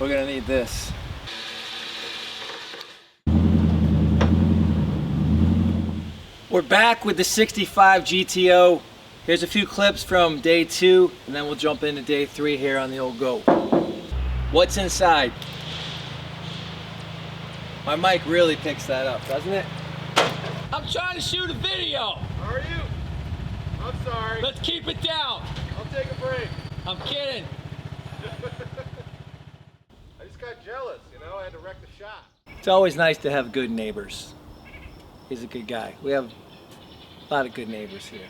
We're gonna need this. We're back with the 65 GTO. Here's a few clips from day 2, and then we'll jump into day 3 here on the old Go. What's inside? My mic really picks that up, doesn't it? I'm trying to shoot a video. How are you? I'm sorry. Let's keep it down. I'll take a break. I'm kidding. I just got jealous, you know, I had to wreck the shot. It's always nice to have good neighbors. He's a good guy. We have a lot of good neighbors here.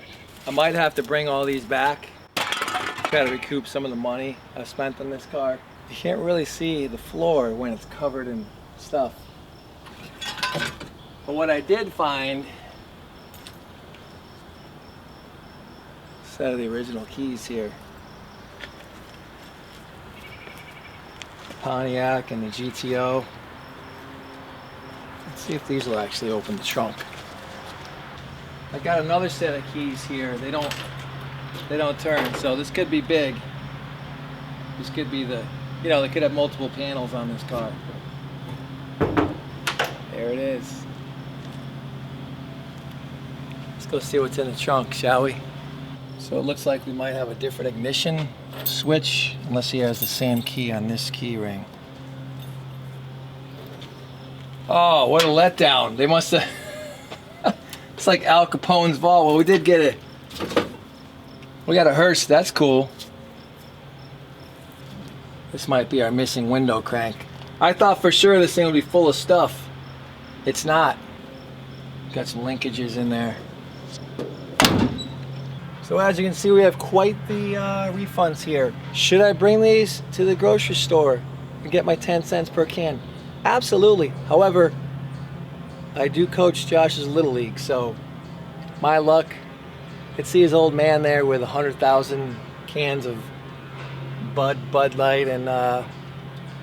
I might have to bring all these back. Try to recoup some of the money I've spent on this car. You can't really see the floor when it's covered in stuff. But what I did find, a set of the original keys here. Pontiac and the GTO. Let's see if these will actually open the trunk. I got another set of keys here. They don't turn, so this could be big. This could be the, you know, they could have multiple panels on this car. There it is. Let's go see what's in the trunk, shall we? So it looks like we might have a different ignition switch, unless he has the same key on this key ring. Oh, what a letdown. They must have... It's like Al Capone's vault. Well, we did get it. We got a hearse. That's cool. This might be our missing window crank. I thought for sure this thing would be full of stuff. It's not. Got some linkages in there. So as you can see, we have quite the refunds here. Should I bring these to the grocery store and get my 10 cents per can? Absolutely. However, I do coach Josh's Little League, so my luck, I could see his old man there with 100,000 cans of Bud Light, and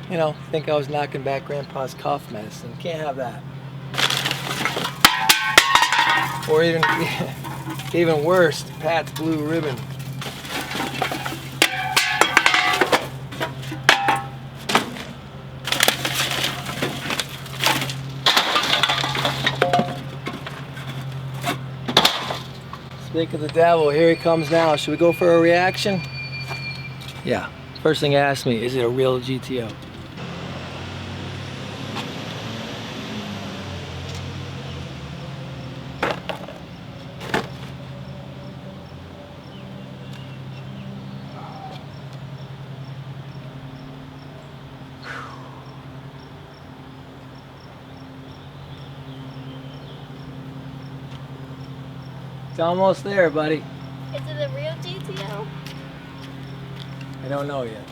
you know, think I was knocking back Grandpa's cough medicine. Can't have that. Or even worse, Pat's Blue Ribbon. Speak of the devil, here he comes now. Should we go for a reaction? Yeah. First thing he asked me, is it a real GTO? It's almost there, buddy. Is it a real GTO? I don't know yet.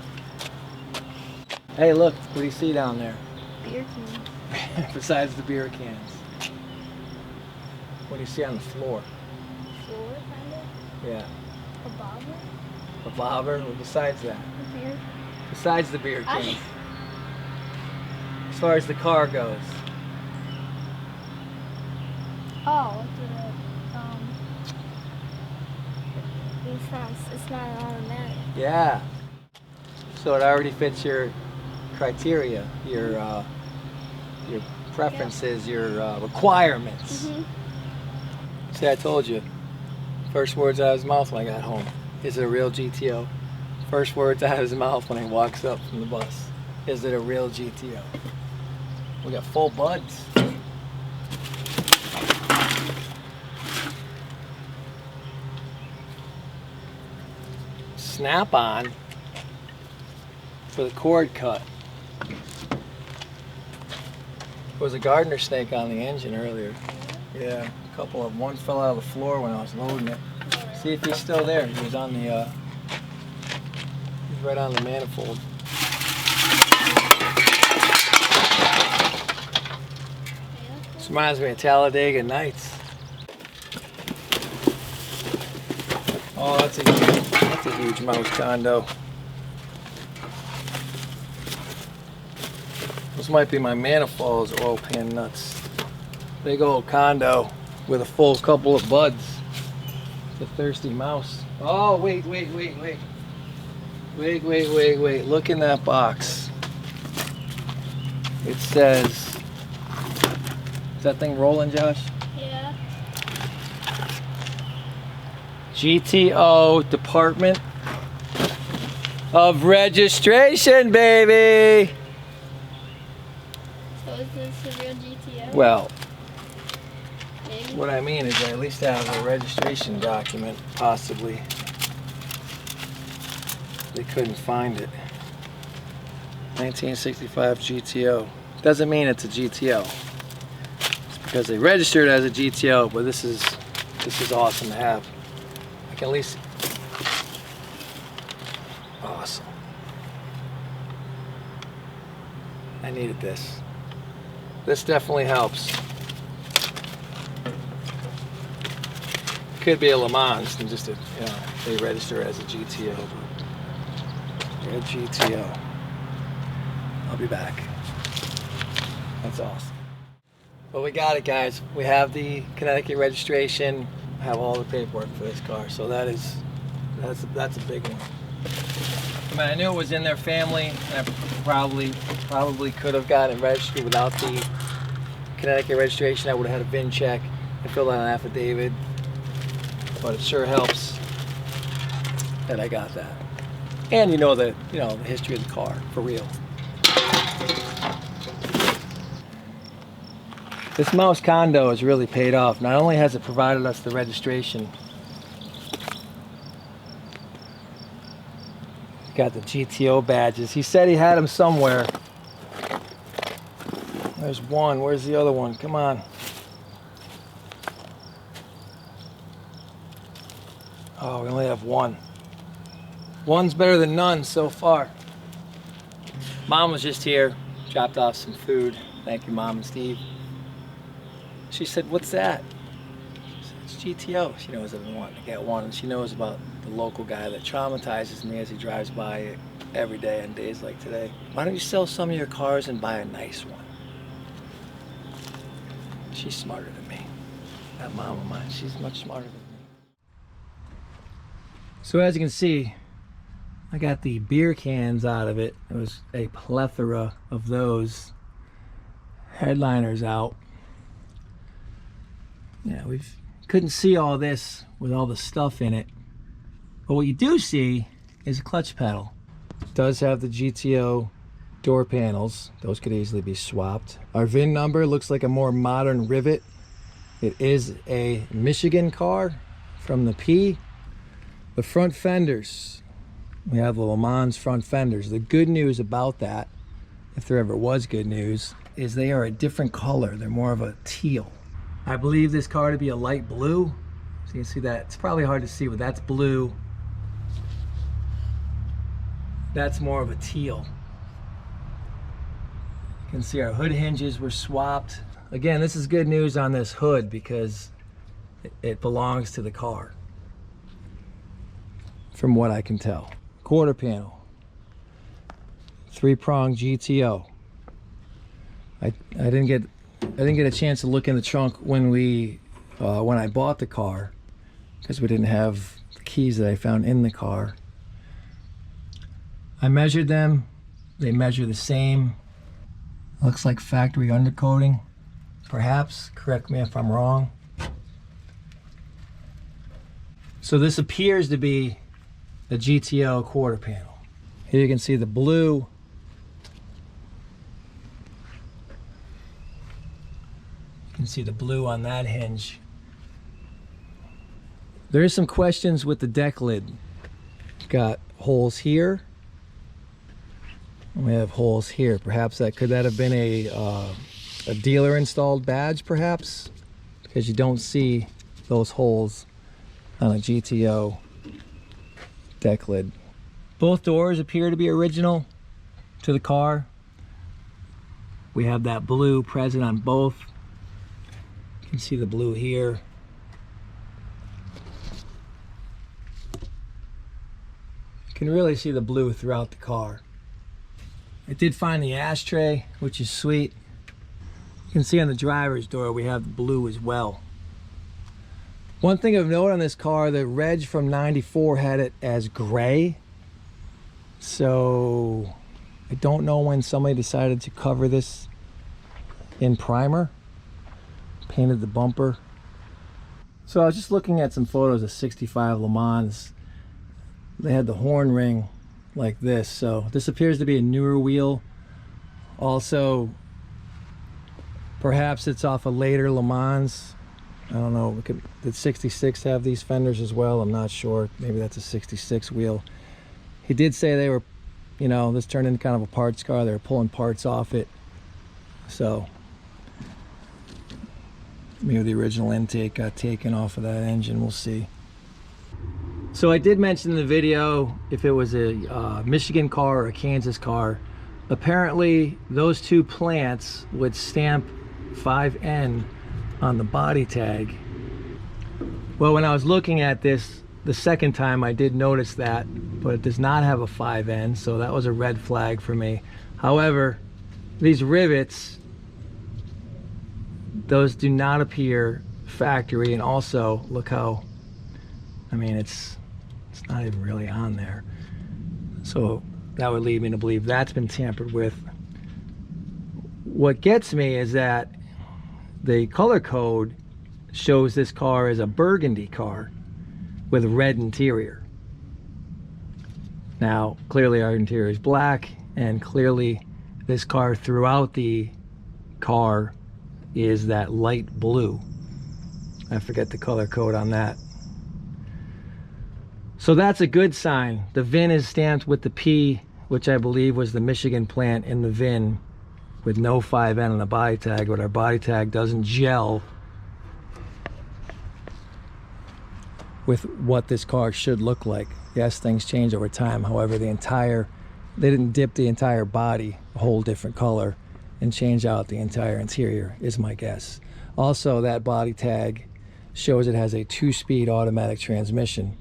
Hey, look, what do you see down there? Beer can. Besides the beer cans. What do you see on the floor? Floor, kind of? Yeah. A bobber? A bobber? Well, besides that. A beer? Besides the beer cans. As far as the car goes. Oh, it's not an automatic. Yeah. So it already fits your criteria, your preferences, your requirements. Mm-hmm. See, I told you. First words out of his mouth when I got home. Is it a real GTO? First words out of his mouth when he walks up from the bus. Is it a real GTO? We got full buds. Snap-on for the cord cut. There was a gardener snake on the engine earlier. Yeah, a couple of them. One fell out of the floor when I was loading it. See if he's still there. He was on the, he's right on the manifold. This reminds me of Talladega Nights. Oh, that's a huge mouse condo. This might be my manifold's oil pan nuts. Big old condo with a full couple of buds. It's a thirsty mouse. Oh, wait. Wait. Look in that box. It says, is that thing rolling, Josh? Yeah. GTO Department of Registration, baby! So is this a real GTO? Well, Maybe. what I mean is I at least have a registration document, possibly. They couldn't find it. 1965 GTO. Doesn't mean it's a GTO. It's because they registered as a GTO, but this is awesome to have. I can at least... Awesome. I needed this. This definitely helps. Could be a Le Mans and just they register as a GTO. But a GTO. I'll be back. That's awesome. But we got it, guys. We have the Connecticut registration. Have all the paperwork for this car. So that's a big one. I mean, I knew it was in their family, and I probably could have gotten it registered without the Connecticut registration. I would have had a VIN check and filled out an affidavit. But it sure helps that I got that. And the history of the car for real. This mouse condo has really paid off. Not only has it provided us the registration, got the GTO badges. He said he had them somewhere. There's one. Where's the other one? Come on. Oh, we only have one. One's better than none so far. Mom was just here, dropped off some food. Thank you, Mom and Steve. She said, "What's that?" She said, "It's GTO." She knows I've been wanting to get one, and she knows about the local guy that traumatizes me as he drives by it every day on days like today. Why don't you sell some of your cars and buy a nice one? She's smarter than me. That mom of mine, she's much smarter than me. So as you can see, I got the beer cans out of it. There was a plethora of those. Headliners out. Yeah, we couldn't see all this with all the stuff in it. But what you do see is a clutch pedal. It does have the GTO door panels. Those could easily be swapped. Our VIN number looks like a more modern rivet. It is a Michigan car from the P. The front fenders. We have the Le Mans front fenders. The good news about that, if there ever was good news, is they are a different color. They're more of a teal. I believe this car to be a light blue. So you can see that. It's probably hard to see, but that's blue. That's more of a teal. You can see our hood hinges were swapped. Again, this is good news on this hood because it belongs to the car, from what I can tell. Quarter panel. 3-prong GTO. I didn't get a chance to look in the trunk when I bought the car because we didn't have the keys that I found in the car. I measured them. They measure the same. Looks like factory undercoating. Perhaps, correct me if I'm wrong. So this appears to be the GTO quarter panel. Here you can see the blue. You can see the blue on that hinge. There is some questions with the deck lid. Got holes here. We have holes here. Perhaps could that have been a dealer installed badge, perhaps? Because you don't see those holes on a GTO deck lid. Both doors appear to be original to the car. We have that blue present on both. You can see the blue here. You can really see the blue throughout the car. I did find the ashtray, which is sweet. You can see on the driver's door we have the blue as well. One thing of note on this car, the reg from '94 had it as gray. So I don't know when somebody decided to cover this in primer. Painted the bumper. So I was just looking at some photos of 65 Le Mans. They had the horn ring like this. So this appears to be a newer wheel. Also, perhaps it's off a later Le Mans. I don't know. Did 66 have these fenders as well? I'm not sure. Maybe that's a 66 wheel. He did say they were, you know, this turned into kind of a parts car. They were pulling parts off it. So maybe the original intake got taken off of that engine. We'll see. So I did mention in the video if it was a Michigan car or a Kansas car. Apparently those two plants would stamp 5N on the body tag. Well, when I was looking at this the second time, I did notice that, but it does not have a 5N, so that was a red flag for me. However, these rivets, those do not appear factory, and also look how, I mean, it's not even really on there. So that would lead me to believe that's been tampered with. What gets me is that the color code shows this car as a burgundy car with red interior. Now, clearly our interior is black, and clearly this car throughout the car is that light blue. I forget the color code on that. So that's a good sign. The VIN is stamped with the P, which I believe was the Michigan plant in the VIN, with no 5N on the body tag, but our body tag doesn't gel with what this car should look like. Yes, things change over time. However, they didn't dip the entire body a whole different color and change out the entire interior, is my guess. Also, that body tag shows it has a 2-speed automatic transmission.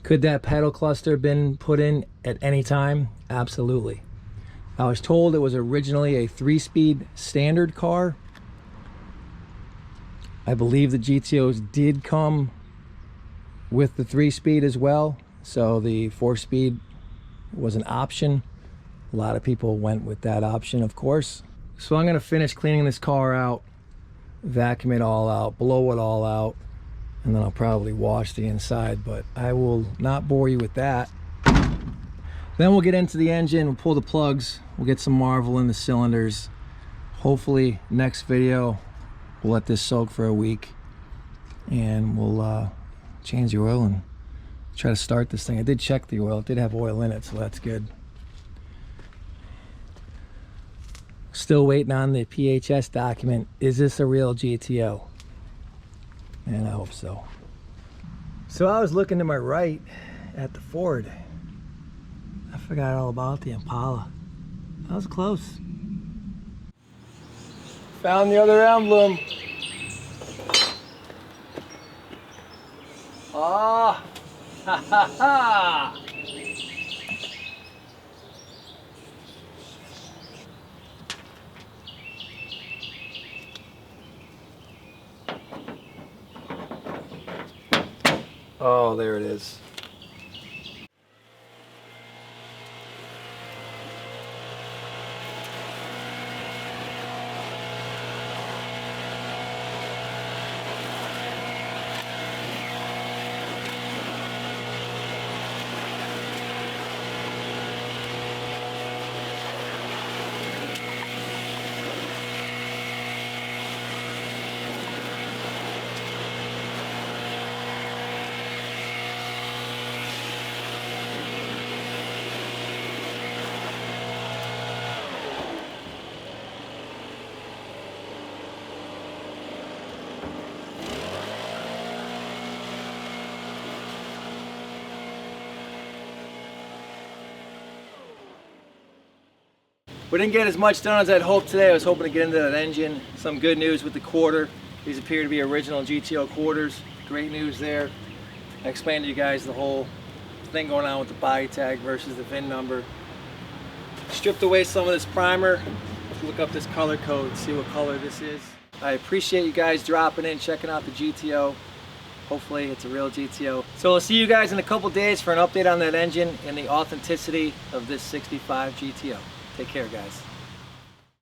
Could that pedal cluster been put in at any time? Absolutely. I was told it was originally a 3-speed standard car. I believe the GTOs did come with the 3-speed as well, so the 4-speed was an option. A lot of people went with that option, of course. So I'm going to finish cleaning this car out, vacuum it all out, blow it all out, and then I'll probably wash the inside, but I will not bore you with that. Then we'll get into the engine, we'll pull the plugs, we'll get some Marvel in the cylinders. Hopefully next video we'll let this soak for a week, and we'll change the oil and try to start this thing. I did check the oil, it did have oil in it, so that's good. Still waiting on the PHS document. Is this a real GTO? And I hope so. So I was looking to my right at the Ford. I forgot all about the Impala. That was close. Found the other emblem. Ah, ha ha ha! Oh, there it is. We didn't get as much done as I'd hoped today. I was hoping to get into that engine. Some good news with the quarter. These appear to be original GTO quarters. Great news there. I explained to you guys the whole thing going on with the body tag versus the VIN number. Stripped away some of this primer. Look up this color code, see what color this is. I appreciate you guys dropping in, checking out the GTO. Hopefully it's a real GTO. So I'll see you guys in a couple days for an update on that engine and the authenticity of this 65 GTO. Take care, guys.